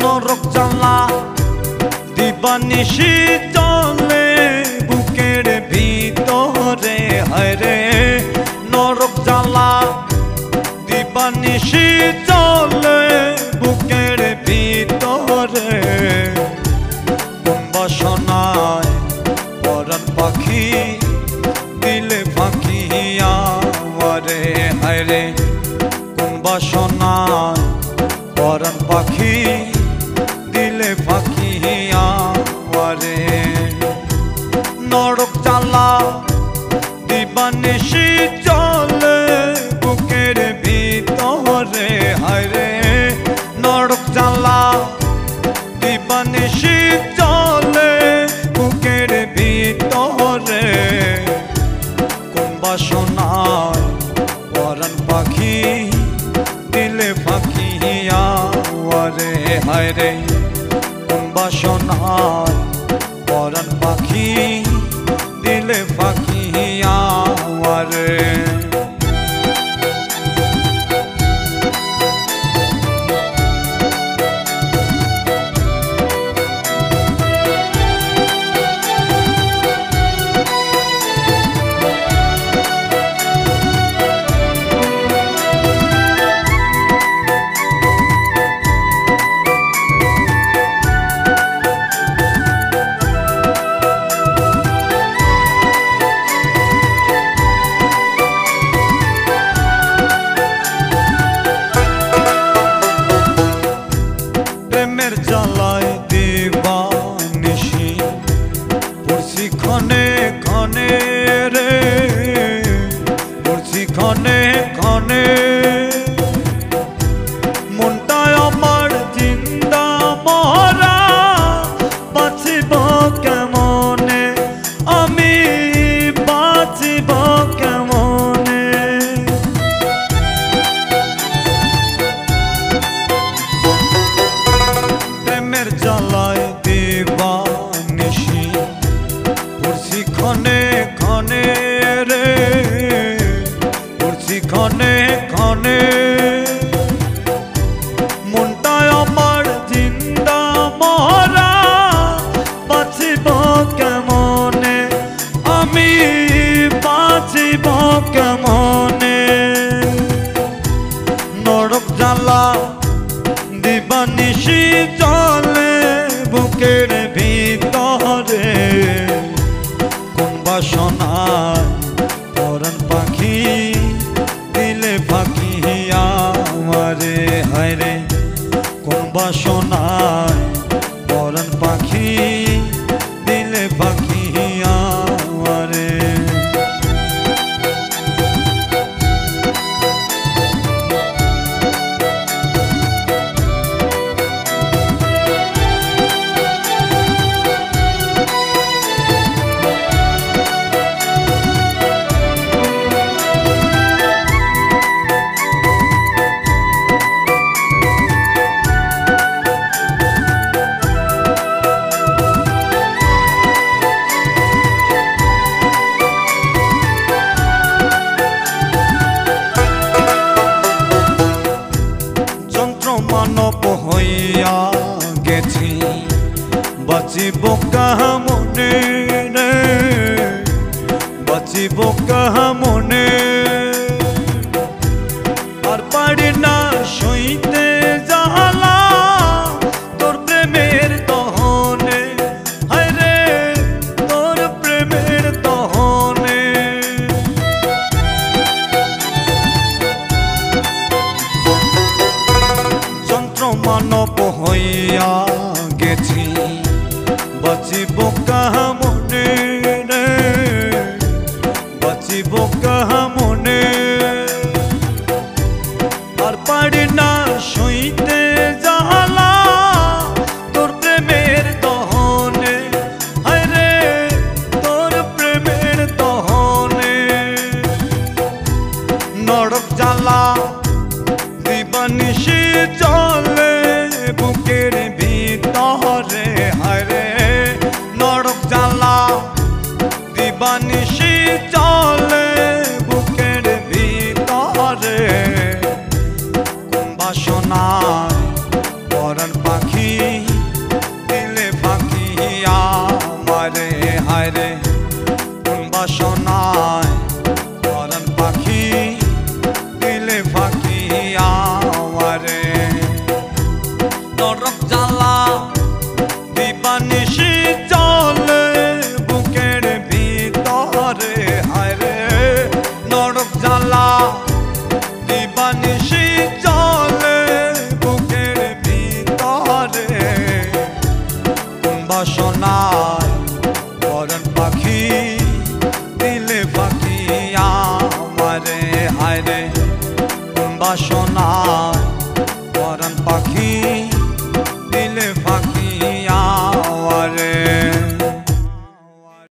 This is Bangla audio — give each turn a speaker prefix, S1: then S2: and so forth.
S1: নরক জ্বালা দিবানিশি চলে বুকের ভিতরে হায়রে নরক জ্বালা দিবানিশি চলে বুকের ভিতরে কোন বাসনায় পরাণ পাখি দিলে ফাঁকি আমারে হায়রে কোন বাসনায় পরাণ পাখি দিলে ফাঁকি আমারে নরক জ্বালা দিবানিশি চলে বুকের ভিতরে হায়রে নরক জ্বালা দিবানিশি চলে বুকের ভিতরে কোন বাসনায় পরাণ পাখি দিলে ফাঁকি আমারে হায়রে কোন বাসনায় পরাণ পাখি দিলে ফাঁকি আমারে জ্বালায় দিবানিশি পড়ছি ক্ষণে ক্ষণে রে পড়ছি ক্ষণে ক্ষণে মনটায় আমার জিন্দা মরা বাঁচিব কেমনে আমি বাঁচিব কেমনে জ্বালায় দিবানিশি পড়ছি ক্ষণে ক্ষণে রে পড়ছি ক্ষণে ক্ষণে মনটায় আমার জিন্দা মরা বাঁচিব কেমনে আমি বাঁচিব কেমনে নরক জ্বালা দিবানিশি চলে বুকের ভিতরে কোন বাসনায় পরাণ পাখি দিলে ফাঁকি আমারে হায়রে কোন বাসনায় পরাণ পাখি দিলে ফাঁকি আমারে মানব হইয়া গেছি বাঁচিব কামনে রে বাঁচিব কামনে আর পারি না সইতে জ্বালা তোর প্রেমের দহনে হায়রে তোর প্রেমের দহনে মানব হইয়া গেছি বাঁচিব কামনে রে বাঁচিব কামনে আর পারি না সইতে জ্বালা তোর প্রেমের দহনে হায়রে তোর প্রেমের দহনে নরক জ্বালা দিবানিশি চলে বুকের ভিতরে হায়রে নরক জ্বালা দিবানিশি চলে বুকের ভিতরে কোন বাসনায় পরাণ পাখি জ্বালা দিবানিশি চলে বুকের ভিতরে কোন বাসনায় পরাণ পাখি দিলে পাখি